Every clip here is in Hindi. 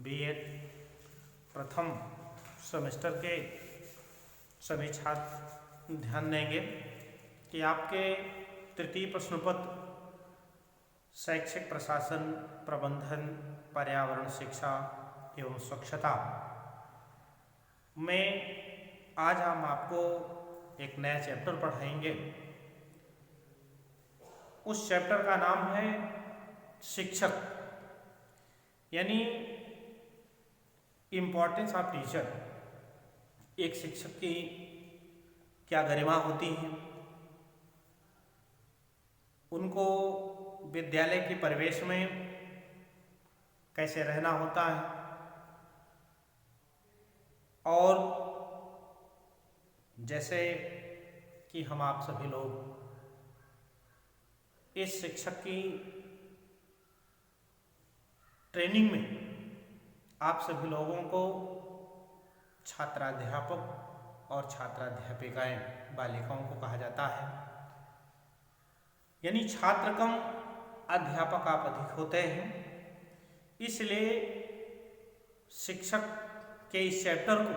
बीएड प्रथम सेमेस्टर के सभी छात्र ध्यान देंगे कि आपके तृतीय प्रश्न पत्र शैक्षिक प्रशासन प्रबंधन पर्यावरण शिक्षा एवं स्वच्छता में आज हम आपको एक नया चैप्टर पढ़ाएंगे। उस चैप्टर का नाम है शिक्षक, यानी इम्पोर्टेंस ऑफ टीचर। एक शिक्षक की क्या गरिमा होती है, उनको विद्यालय के परिवेश में कैसे रहना होता है और जैसे कि हम आप सभी लोग इस शिक्षक की ट्रेनिंग में आप सभी लोगों को छात्राध्यापक और छात्राध्यापिकाएं बालिकाओं को कहा जाता है, यानी छात्र कम अध्यापक आप अधिक होते हैं। इसलिए शिक्षक के इस चैप्टर को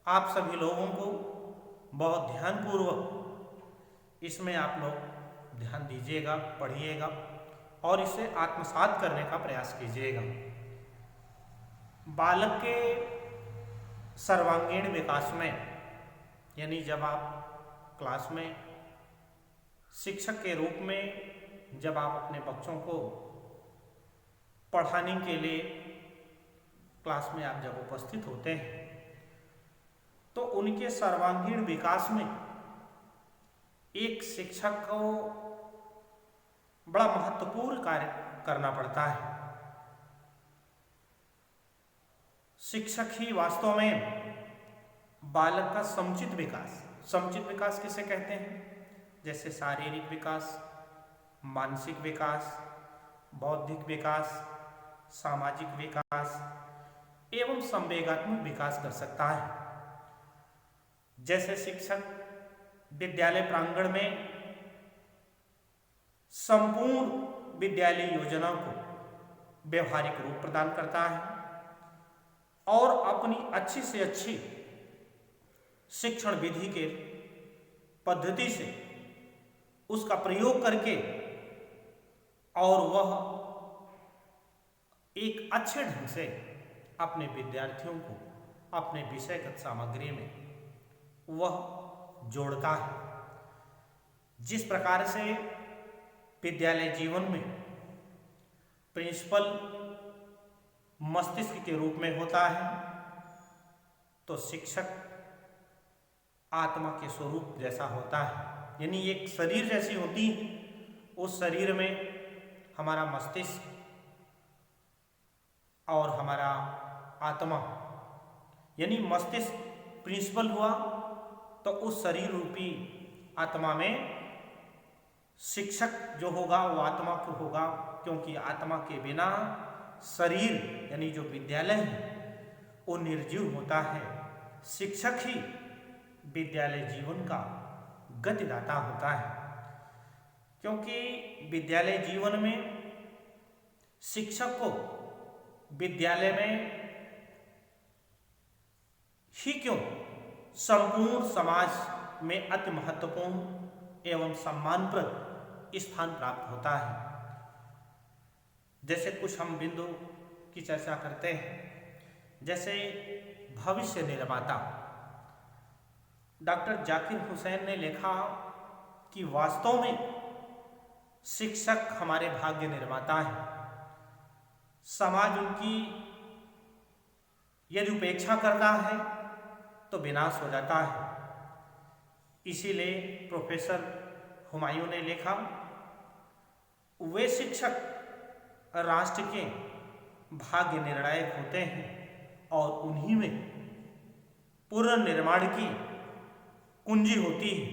आप सभी लोगों को बहुत ध्यानपूर्वक इसमें आप लोग ध्यान दीजिएगा, पढ़िएगा और इसे आत्मसात करने का प्रयास कीजिएगा। बालक के सर्वांगीण विकास में, यानी जब आप क्लास में शिक्षक के रूप में जब आप अपने बच्चों को पढ़ाने के लिए क्लास में आप जब उपस्थित होते हैं तो उनके सर्वांगीण विकास में एक शिक्षक को बड़ा महत्वपूर्ण कार्य करना पड़ता है। शिक्षक ही वास्तव में बालक का समुचित विकास किसे कहते हैं? जैसे शारीरिक विकास, मानसिक विकास, बौद्धिक विकास, सामाजिक विकास एवं संवेगात्मक विकास कर सकता है। जैसे शिक्षक विद्यालय प्रांगण में संपूर्ण विद्यालय योजना को व्यवहारिक रूप प्रदान करता है और अपनी अच्छी से अच्छी शिक्षण विधि के पद्धति से उसका प्रयोग करके और वह एक अच्छे ढंग से अपने विद्यार्थियों को अपने विषयगत सामग्री में वह जोड़ता है। जिस प्रकार से विद्यालय जीवन में प्रिंसिपल मस्तिष्क के रूप में होता है, तो शिक्षक आत्मा के स्वरूप जैसा होता है, यानी एक शरीर जैसी होती है। उस शरीर में हमारा मस्तिष्क और हमारा आत्मा, यानी मस्तिष्क प्रिंसिपल हुआ तो उस शरीर रूपी आत्मा में शिक्षक जो होगा वो आत्मा को होगा, क्योंकि आत्मा के बिना शरीर यानी जो विद्यालय है वो निर्जीव होता है। शिक्षक ही विद्यालय जीवन का गतिदाता होता है, क्योंकि विद्यालय जीवन में शिक्षक को विद्यालय में ही क्यों संपूर्ण समाज में अति महत्वपूर्ण एवं सम्मानप्रद स्थान प्राप्त होता है। जैसे कुछ हम बिंदु की चर्चा करते हैं, जैसे भविष्य निर्माता। डॉक्टर जाकिर हुसैन ने लिखा कि वास्तव में शिक्षक हमारे भाग्य निर्माता है। समाज उनकी यदि उपेक्षा करता है तो विनाश हो जाता है। इसीलिए प्रोफेसर हुमायूं ने लिखा, वे शिक्षक राष्ट्र के भाग्य निर्णायक होते हैं और उन्हीं में पुनर्निर्माण की कुंजी होती है।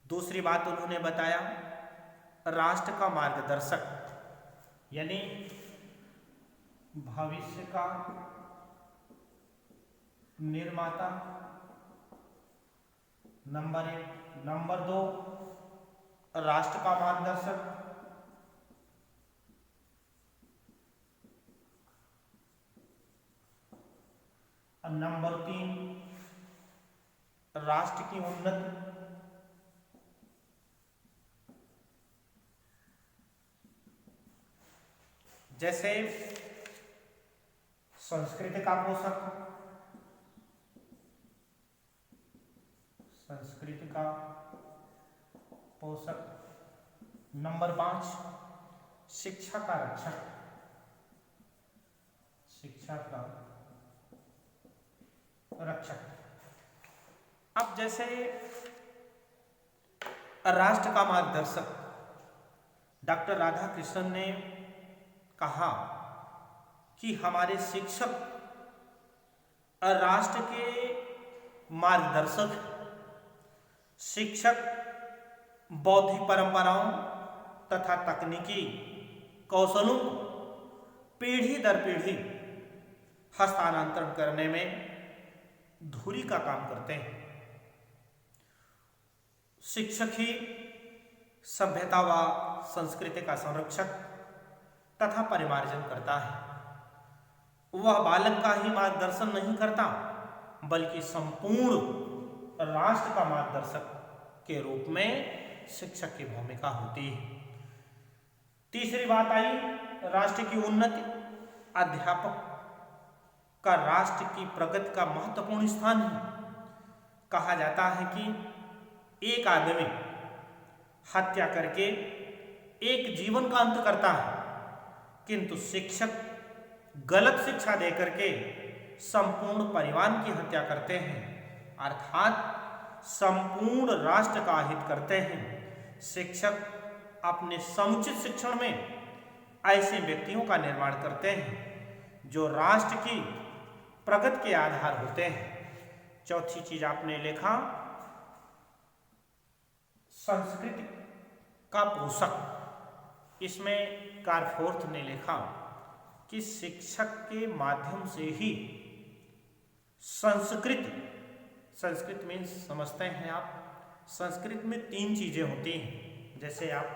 दूसरी बात उन्होंने बताया, राष्ट्र का मार्गदर्शक, यानी भविष्य का निर्माता नंबर 1, नंबर 2 राष्ट्र का मार्गदर्शक और नंबर 3 राष्ट्र की उन्नति। जैसे संस्कृति का पोषक, संस्कृति का पोषक। नंबर 5 शिक्षा का रक्षक, शिक्षा का रक्षक। अब जैसे राष्ट्र का मार्गदर्शक डॉक्टर राधाकृष्णन ने कहा कि हमारे शिक्षक राष्ट्र के मार्गदर्शक। शिक्षक बौद्धिक परंपराओं तथा तकनीकी कौशलों को पीढ़ी दर पीढ़ी हस्तांतरण करने में धुरी का काम करते हैं। शिक्षक ही सभ्यता व संस्कृति का संरक्षक तथा परिमार्जन करता है। वह बालक का ही मार्गदर्शन नहीं करता, बल्कि संपूर्ण राष्ट्र का मार्गदर्शक के रूप में शिक्षक की भूमिका होती है। तीसरी बात आई राष्ट्र की उन्नति। अध्यापक का राष्ट्र की प्रगति का महत्वपूर्ण स्थान है। कहा जाता है कि एक आदमी हत्या करके एक जीवन का अंत करता है, किंतु शिक्षक गलत शिक्षा देकर के संपूर्ण परिवार की हत्या करते हैं, अर्थात संपूर्ण राष्ट्र का हित करते हैं। शिक्षक अपने समुचित शिक्षण में ऐसे व्यक्तियों का निर्माण करते हैं जो राष्ट्र की प्रगति के आधार होते हैं। चौथी चीज आपने लिखा संस्कृति का पोषक। इसमें कारफोर्थ ने लिखा कि शिक्षक के माध्यम से ही संस्कृति, संस्कृत मीन्स समझते हैं आप, संस्कृत में 3 चीजें होती हैं, जैसे आप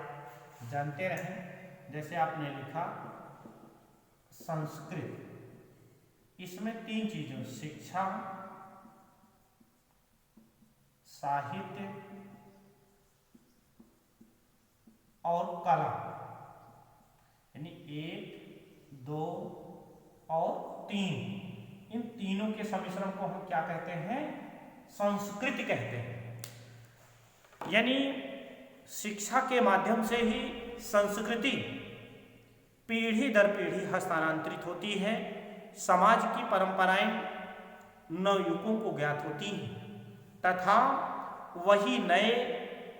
जानते रहें। जैसे आपने लिखा संस्कृत, इसमें 3 चीजें शिक्षा, साहित्य और कला, यानी 1, 2 और 3। इन तीनों के सम्मिश्रण को हम क्या कहते हैं? संस्कृति कहते हैं। यानी शिक्षा के माध्यम से ही संस्कृति पीढ़ी दर पीढ़ी हस्तांतरित होती है। समाज की परंपराएं नवयुवकों को ज्ञात होती हैं तथा वही नए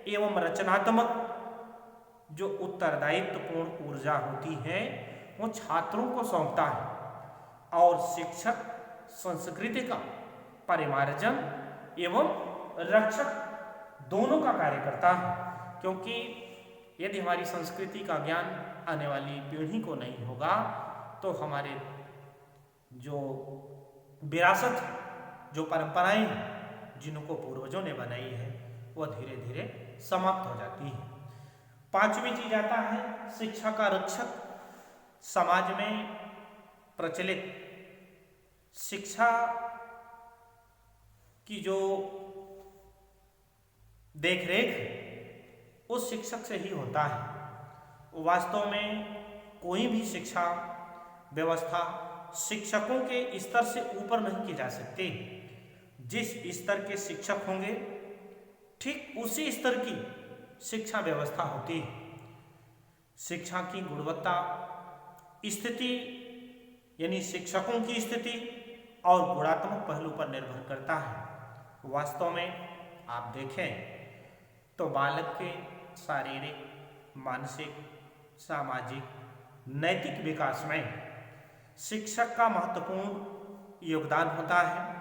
एवं रचनात्मक जो उत्तरदायित्वपूर्ण ऊर्जा होती है वो छात्रों को सौंपता है। और शिक्षक संस्कृति का परिमार्जन एवं रक्षक दोनों का कार्य करता है, क्योंकि यदि हमारी संस्कृति का ज्ञान आने वाली पीढ़ी को नहीं होगा तो हमारे जो विरासत, जो परंपराएं हैं जिनको पूर्वजों ने बनाई है वह धीरे धीरे समाप्त हो जाती है। 5वीं चीज आता है शिक्षा का रक्षक। समाज में प्रचलित शिक्षा की जो देखरेख है उस शिक्षक से ही होता है। वास्तव में कोई भी शिक्षा व्यवस्था शिक्षकों के स्तर से ऊपर नहीं की जा सकती। जिस स्तर के शिक्षक होंगे ठीक उसी स्तर की शिक्षा व्यवस्था होती है। शिक्षा की गुणवत्ता स्थिति यानी शिक्षकों की स्थिति और गुणात्मक पहलू पर निर्भर करता है। वास्तव में आप देखें तो बालक के शारीरिक, मानसिक, सामाजिक, नैतिक विकास में शिक्षक का महत्वपूर्ण योगदान होता है।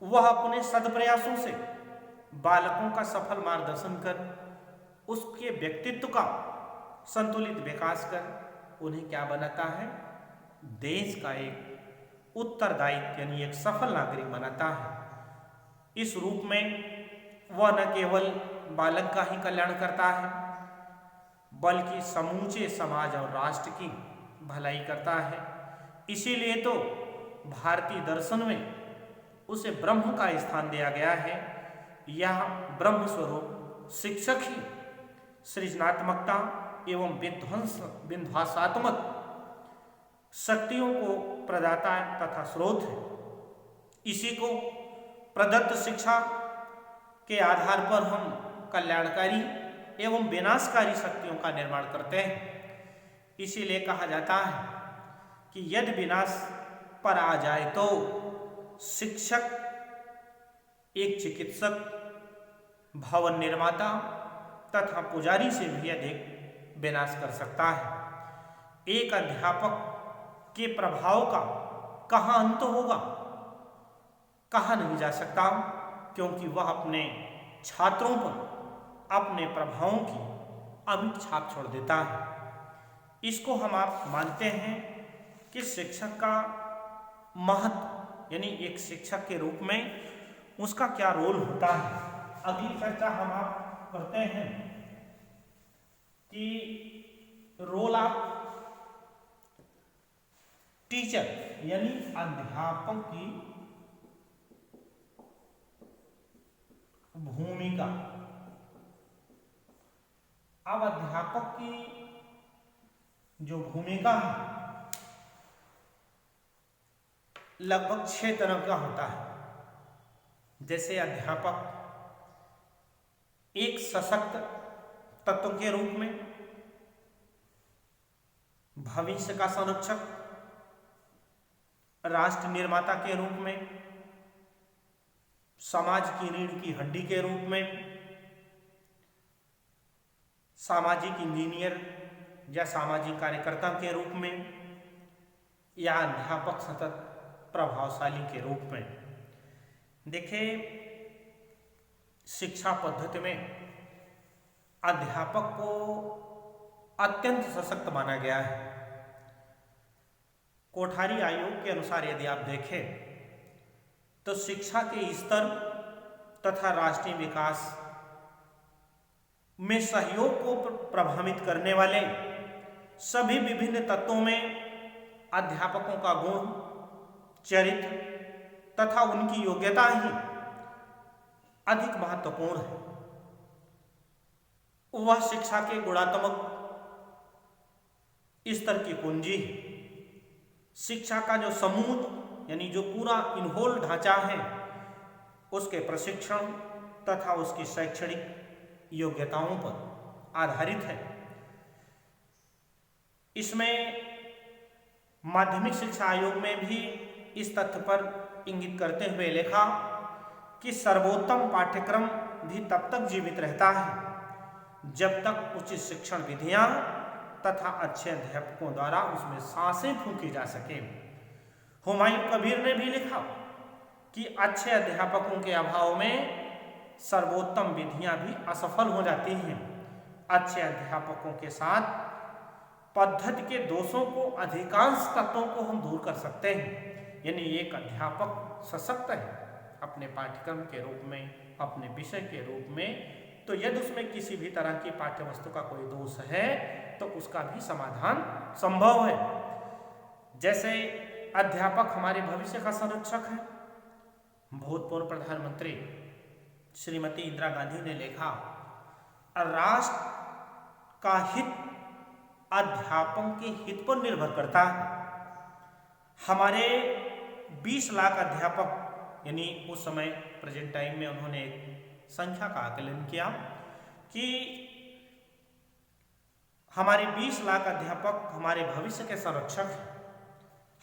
वह अपने सदप्रयासों से बालकों का सफल मार्गदर्शन कर उसके व्यक्तित्व का संतुलित विकास कर उन्हें क्या बनाता है? देश का एक उत्तरदायित्व यानी एक सफल नागरिक बनाता है। इस रूप में वह न केवल बालक का ही कल्याण करता है बल्कि समूचे समाज और राष्ट्र की भलाई करता है। इसीलिए तो भारतीय दर्शन में उसे ब्रह्म का स्थान दिया गया है। यह ब्रह्म स्वरूप शिक्षक ही सृजनात्मकता एवं विध्वंसात्मक शक्तियों को प्रदाता तथा स्रोत है। इसी को प्रदत्त शिक्षा के आधार पर हम कल्याणकारी एवं विनाशकारी शक्तियों का निर्माण करते हैं। इसीलिए कहा जाता है कि यदि विनाश पर आ जाए तो शिक्षक एक चिकित्सक, भवन निर्माता तथा पुजारी से भी अधिक विनाश कर सकता है। एक अध्यापक के प्रभाव का कहाँ अंत होगा, कहा नहीं जा सकता, क्योंकि वह अपने छात्रों पर अपने प्रभावों की अमिट छाप छोड़ देता है। इसको हम आप मानते हैं कि शिक्षक का महत्व, यानी एक शिक्षक के रूप में उसका क्या रोल होता है। अगली चर्चा हम आप करते हैं कि रोल ऑफ टीचर, यानी अध्यापक की भूमिका। अब अध्यापक की जो भूमिका है लगभग 6 तरह का होता है। जैसे अध्यापक एक सशक्त तत्व के रूप में, भविष्य का संरक्षक, राष्ट्र निर्माता के रूप में, समाज की रीढ़ की हड्डी के रूप में, सामाजिक इंजीनियर या सामाजिक कार्यकर्ता के रूप में, या अध्यापक सतत प्रभावशाली के रूप में। देखिए, शिक्षा पद्धति में अध्यापक को अत्यंत सशक्त माना गया है। कोठारी आयोग के अनुसार यदि आप देखें तो शिक्षा के स्तर तथा राष्ट्रीय विकास में सहयोग को प्रभावित करने वाले सभी विभिन्न तत्वों में अध्यापकों का गुण, चरित्र तथा उनकी योग्यता ही अधिक महत्वपूर्ण है। वह शिक्षा के गुणात्मक स्तर की कुंजी है। शिक्षा का जो समूह, यानी जो पूरा इनहोल ढांचा है, उसके प्रशिक्षण तथा उसकी शैक्षणिक योग्यताओं पर आधारित है। इसमें माध्यमिक शिक्षा आयोग में भी इस तथ्य पर इंगित करते हुए लिखा कि सर्वोत्तम पाठ्यक्रम भी तब तक जीवित रहता है जब तक उचित शिक्षण विधियां तथा अच्छे अध्यापकों द्वारा उसमें सांसें फूंकी जा सके। हुमायूं कबीर ने भी लिखा कि अच्छे अध्यापकों के अभाव में सर्वोत्तम विधियां भी असफल हो जाती हैं। अच्छे अध्यापकों के साथ पद्धति के दोषों को, अधिकांश तत्वों को हम दूर कर सकते हैं। यानी एक अध्यापक सशक्त है अपने पाठ्यक्रम के रूप में, अपने विषय के रूप में, तो यदि उसमें किसी भी तरह की पाठ्य वस्तु का कोई दोष है तो उसका भी समाधान संभव है। जैसे अध्यापक हमारे भविष्य का संरक्षक है। भूतपूर्व प्रधानमंत्री श्रीमती इंदिरा गांधी ने लिखा, राष्ट्र का हित अध्यापकों के हित पर निर्भर करता है। हमारे 20 लाख अध्यापक, यानी उस समय प्रेजेंट टाइम में उन्होंने एक संख्या का आकलन किया कि हमारे 20 लाख अध्यापक हमारे भविष्य के संरक्षक हैं।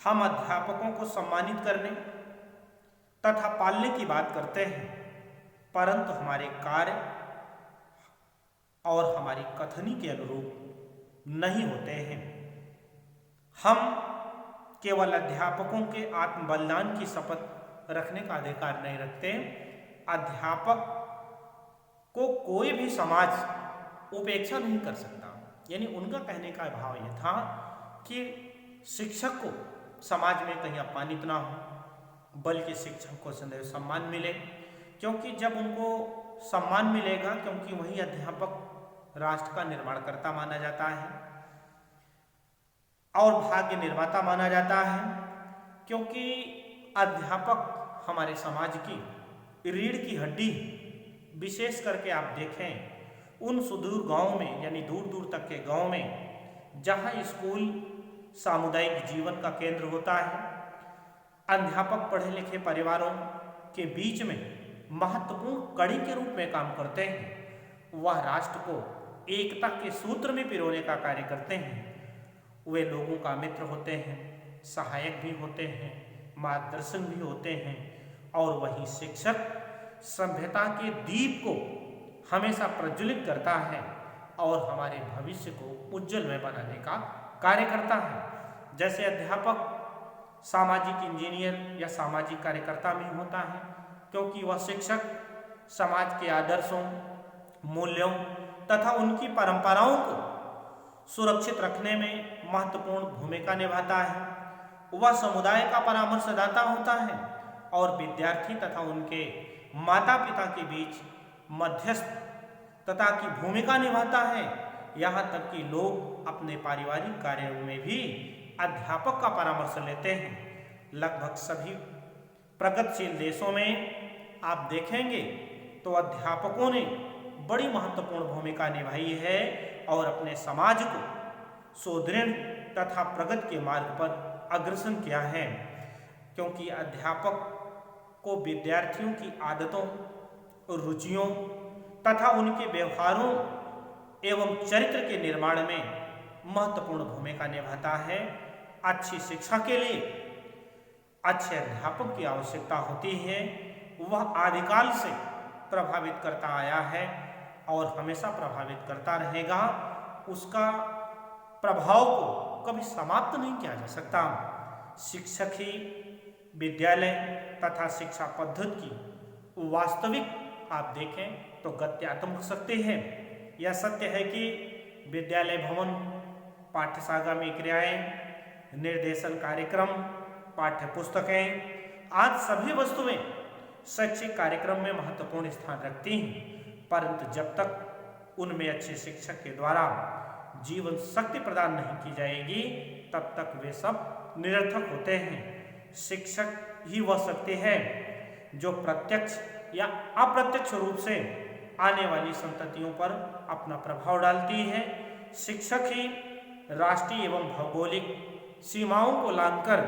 हम अध्यापकों को सम्मानित करने तथा पालने की बात करते हैं, परंतु हमारे कार्य और हमारी कथनी के अनुरूप नहीं होते हैं। हम केवल अध्यापकों के आत्म बलिदान की शपथ रखने का अधिकार नहीं रखते। अध्यापक को कोई भी समाज उपेक्षा नहीं कर सकता। यानी उनका कहने का भाव यह था कि शिक्षक को समाज में कहीं अपमानित ना हो, बल्कि शिक्षक को सदैव सम्मान मिले, क्योंकि जब उनको सम्मान मिलेगा, क्योंकि वही अध्यापक राष्ट्र का निर्माणकर्ता माना जाता है और भाग्य निर्माता माना जाता है, क्योंकि अध्यापक हमारे समाज की रीढ़ की हड्डी। विशेष करके आप देखें उन सुदूर गांव में, यानी दूर दूर तक के गांव में जहां स्कूल सामुदायिक जीवन का केंद्र होता है, अध्यापक पढ़े लिखे परिवारों के बीच में महत्वपूर्ण कड़ी के रूप में काम करते हैं। वह राष्ट्र को एकता के सूत्र में पिरोने का कार्य करते हैं। वे लोगों का मित्र होते हैं, सहायक भी होते हैं, मार्गदर्शन भी होते हैं, और वही शिक्षक सभ्यता के दीप को हमेशा प्रज्वलित करता है और हमारे भविष्य को उज्जवल में बनाने का कार्य करता है। जैसे अध्यापक सामाजिक इंजीनियर या सामाजिक कार्यकर्ता में होता है, क्योंकि वह शिक्षक समाज के आदर्शों, मूल्यों तथा उनकी परंपराओं को सुरक्षित रखने में महत्वपूर्ण भूमिका निभाता है। वह समुदाय का परामर्शदाता होता है और विद्यार्थी तथा उनके माता पिता के बीच मध्यस्थता की भूमिका निभाता है। यहाँ तक कि लोग अपने पारिवारिक कार्यों में भी अध्यापक का परामर्श लेते हैं। लगभग सभी प्रगतिशील देशों में आप देखेंगे तो अध्यापकों ने बड़ी महत्वपूर्ण भूमिका निभाई है और अपने समाज को सुदृढ़ तथा प्रगति के मार्ग पर अग्रसर किया है, क्योंकि अध्यापक को विद्यार्थियों की आदतों, रुचियों तथा उनके व्यवहारों एवं चरित्र के निर्माण में महत्वपूर्ण भूमिका निभाता है। अच्छी शिक्षा के लिए अच्छे अध्यापक की आवश्यकता होती है। वह आदिकाल से प्रभावित करता आया है और हमेशा प्रभावित करता रहेगा। उसका प्रभाव को कभी समाप्त नहीं किया जा सकता। शिक्षक ही विद्यालय तथा शिक्षा पद्धति की वास्तविक आप देखें तो गत्यात्मक शक्ति है। यह सत्य है कि विद्यालय भवन, पाठ्यशाला में क्रियाएं, निर्देशन कार्यक्रम, पाठ्य पुस्तकें आदि सभी वस्तुएं शैक्षिक कार्यक्रम में महत्वपूर्ण स्थान रखती हैं, परंतु जब तक उनमें अच्छे शिक्षक के द्वारा जीवन शक्ति प्रदान नहीं की जाएगी तब तक वे सब निरर्थक होते हैं। शिक्षक ही वह शक्ति है जो प्रत्यक्ष या अप्रत्यक्ष रूप से आने वाली संततियों पर अपना प्रभाव डालती है। शिक्षक ही राष्ट्रीय एवं भौगोलिक सीमाओं को लांघकर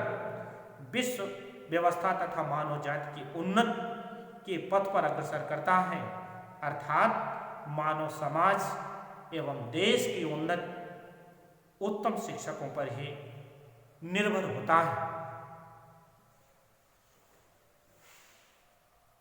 विश्व व्यवस्था तथा मानव जाति की उन्नति के पथ पर अग्रसर करता है, अर्थात मानव समाज एवं देश की उन्नति उत्तम शिक्षकों पर ही निर्भर होता है।